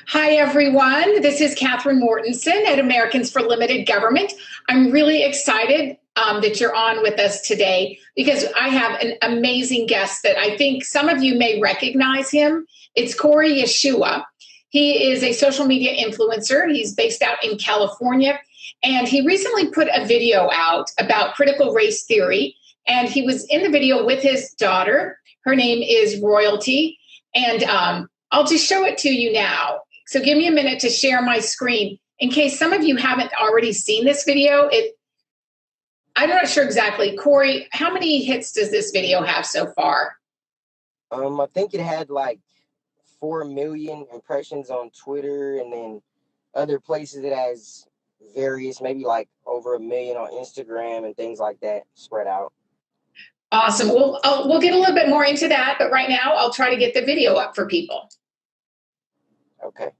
Hi, everyone. This is Catherine Mortensen at Americans for Limited Government. I'm really excited that you're on with us today because I have an amazing guest that I think some of you may recognize him. It's Corey Yeshua. He is a social media influencer. He's based out in California, and he recently put a video out about critical race theory. And he was in the video with his daughter. Her name is Royalty. And I'll just show it to you now. So give me a minute to share my screen in case some of you haven't already seen this video. I'm not sure exactly. Corey, how many hits does this video have so far? I think it had like 4 million impressions on Twitter, and then other places it has various, maybe like over 1 million on Instagram and things like that spread out. Awesome. We'll get a little bit more into that, but right now I'll try to get the video up for people. Okay.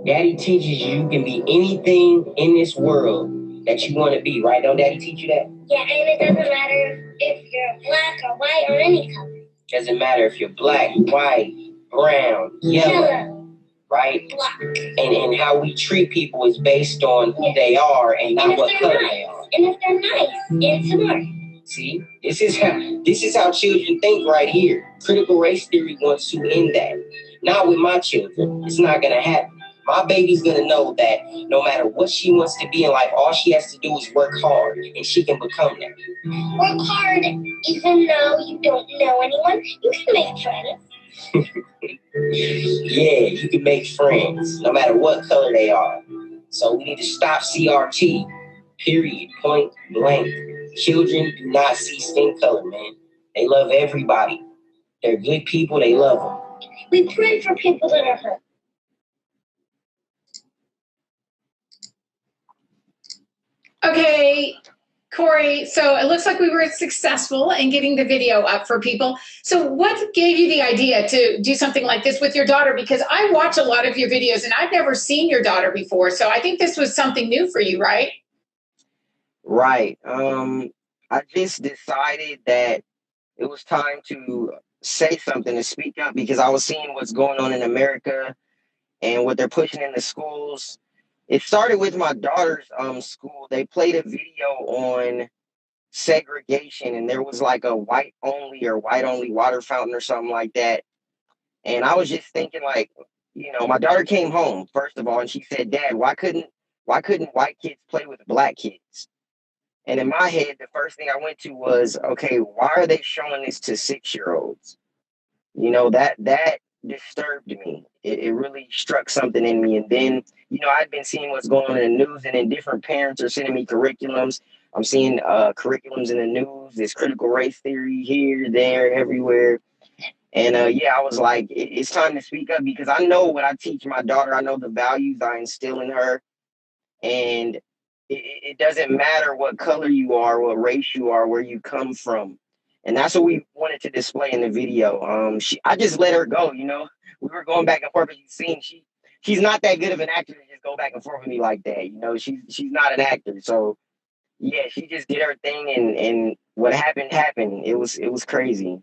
Daddy teaches you can be anything in this world that you want to be, right? Don't Daddy teach you that? Yeah, and it doesn't matter if you're black or white or any color. Doesn't matter if you're black, white, brown, yellow, right? Black. And how we treat people is based on who they are and not what color they are. And if they're nice and smart. See, this is how children think right here. Critical race theory wants to end that. Not with my children. It's not gonna happen. My baby's gonna know that no matter what she wants to be in life, all she has to do is work hard and she can become that. Work hard even though you don't know anyone. You can make friends. Yeah, you can make friends no matter what color they are. So we need to stop CRT. Period. Point blank. Children do not see skin color, man. They love everybody. They're good people. They love them. We pray for people that are hurt. Okay, Corey, so it looks like we were successful in getting the video up for people. So what gave you the idea to do something like this with your daughter? Because I watch a lot of your videos and I've never seen your daughter before. So I think this was something new for you, right? Right. I just decided that it was time to say something, to speak up, because I was seeing what's going on in America and what they're pushing in the schools. It started with my daughter's school. They played a video on segregation, and there was like a white only water fountain or something like that. And I was just thinking, like, my daughter came home first of all, and she said, "Dad, why couldn't white kids play with black kids?" And in my head, the first thing I went to was, okay, why are they showing this to 6-year-olds? That disturbed me. It really struck something in me. And then, I'd been seeing what's going on in the news, and then different parents are sending me curriculums. I'm seeing curriculums in the news. There's critical race theory here, there, everywhere. And yeah, I was like, it's time to speak up, because I know what I teach my daughter. I know the values I instill in her. And it doesn't matter what color you are, what race you are, where you come from. And that's what we wanted to display in the video. I just let her go. We were going back and forth, as you've seen. She's not that good of an actor to just go back and forth with me like that. She's not an actor. So yeah, she just did her thing, and what happened. It was crazy.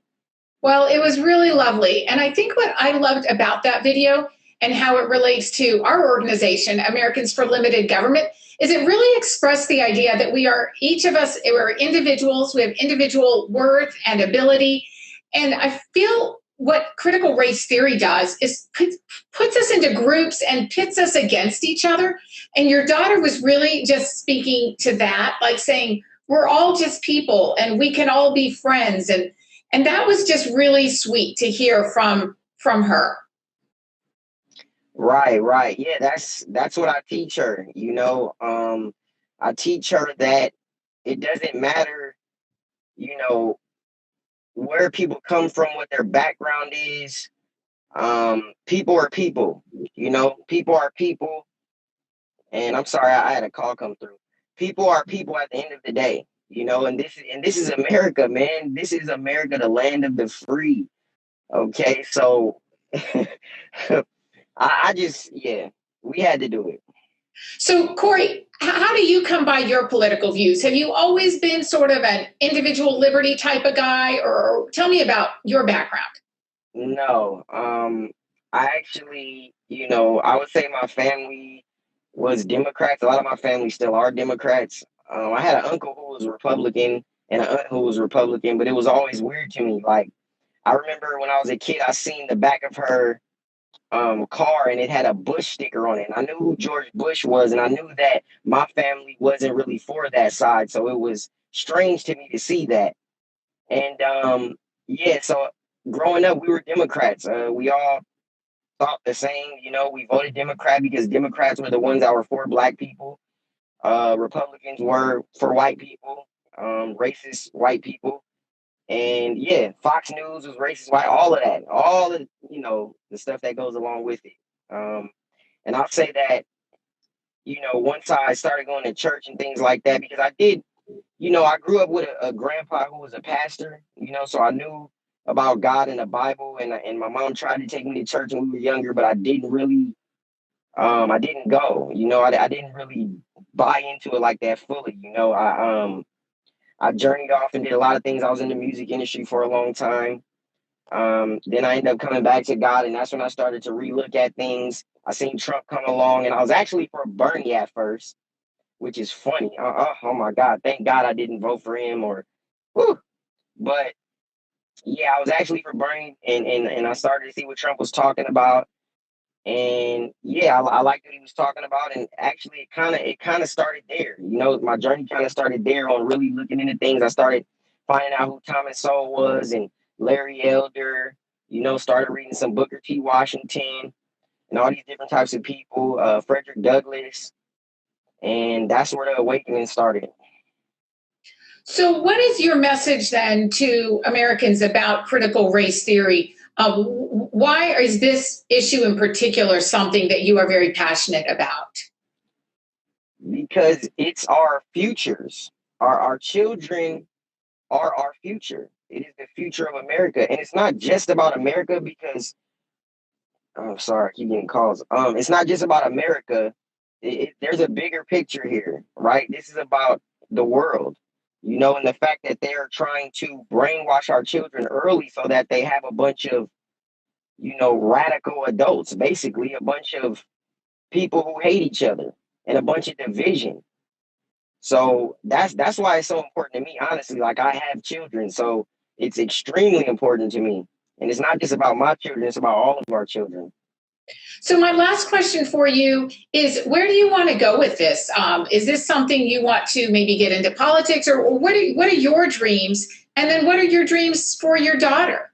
Well, it was really lovely. And I think what I loved about that video and how it relates to our organization, Americans for Limited Government, is it really expressed the idea that each of us, we're individuals, we have individual worth and ability. And I feel what critical race theory does is puts us into groups and pits us against each other. And your daughter was really just speaking to that, like saying, we're all just people and we can all be friends. And that was just really sweet to hear from her. Right. Yeah, that's what I teach her. I teach her that it doesn't matter, you know, where people come from, what their background is. People are people. People are people. And I'm sorry, I had a call come through. People are people at the end of the day. And this is America, man. This is America, the land of the free. Okay, so I just, yeah, we had to do it. So, Corey, how do you come by your political views? Have you always been sort of an individual liberty type of guy, or tell me about your background? No, I actually, I would say my family was Democrats. A lot of my family still are Democrats. I had an uncle who was Republican and an aunt who was Republican, but it was always weird to me. Like, I remember when I was a kid, I seen the back of her car and it had a Bush sticker on it. And I knew who George Bush was, and I knew that my family wasn't really for that side. So it was strange to me to see that. And yeah, so growing up, we were Democrats. We all thought the same. We voted Democrat because Democrats were the ones that were for black people. Republicans were for white people, racist white people. And yeah, Fox News was racist white, all of that, all of, the stuff that goes along with it. Um, and I'll say that, once I started going to church and things like that, because I did, I grew up with a grandpa who was a pastor, so I knew about God and the Bible, and my mom tried to take me to church when we were younger, but I didn't really, I didn't go, I didn't really buy into it like that fully, I journeyed off and did a lot of things. I was in the music industry for a long time. Then I ended up coming back to God, and that's when I started to relook at things. I seen Trump come along, and I was actually for Bernie at first, which is funny. Oh my God! Thank God I didn't vote for him, whew. But yeah, I was actually for Bernie, and I started to see what Trump was talking about, and yeah, I liked what he was talking about, and actually, it kind of started there. My journey kind of started there on really looking into things. I started finding out who Thomas Sowell was and Larry Elder. Started reading some Booker T. Washington and all these different types of people, Frederick Douglass, and that's where the awakening started. So, what is your message then to Americans about critical race theory? Why is this issue in particular something that you are very passionate about? Because it's our futures. Our children are our future. It is the future of America. And it's not just about America because, I'm sorry, I keep getting calls. It's not just about America. There's a bigger picture here, right? This is about the world, and the fact that they're trying to brainwash our children early so that they have a bunch of, radical adults, basically a bunch of people who hate each other and a bunch of division. So that's why it's so important to me, honestly. Like, I have children, so it's extremely important to me. And it's not just about my children, it's about all of our children. So, my last question for you is, where do you want to go with this? Is this something you want to maybe get into politics, or what are your dreams? And then what are your dreams for your daughter?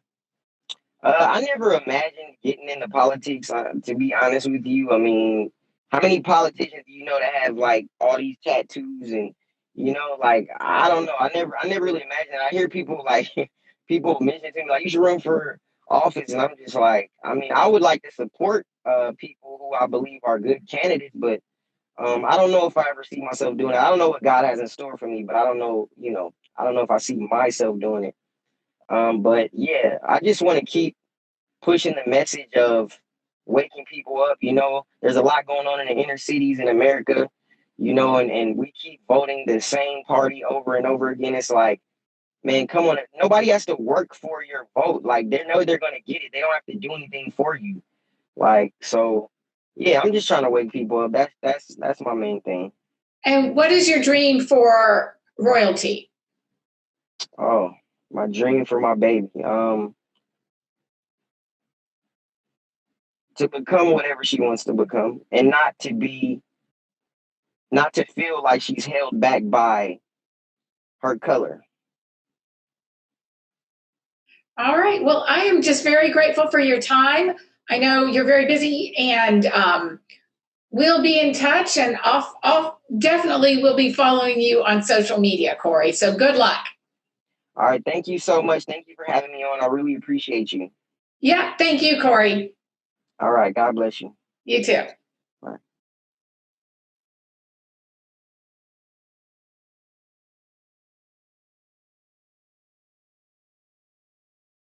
I never imagined getting into politics, to be honest with you. I mean, how many politicians do you know that have like all these tattoos and like, I don't know. I never really imagined. I hear people like people mention to me like, you should run for office, and I'm just like, I mean, I would like to support people who I believe are good candidates, but I don't know if I ever see myself doing it. I don't know what God has in store for me, but I don't know, I don't know if I see myself doing it. But yeah, I just want to keep pushing the message of waking people up. There's a lot going on in the inner cities in America, and we keep voting the same party over and over again. It's like, man, come on. Nobody has to work for your vote. Like, they know they're going to get it. They don't have to do anything for you. Like, so yeah, I'm just trying to wake people up. That's my main thing. And what is your dream for royalty? Oh, my dream for my baby. To become whatever she wants to become, and not to feel like she's held back by her color. All right. Well, I am just very grateful for your time. I know you're very busy, and we'll be in touch, and I'll definitely will be following you on social media, Corey. So good luck. All right. Thank you so much. Thank you for having me on. I really appreciate you. Yeah. Thank you, Corey. All right. God bless you. You too.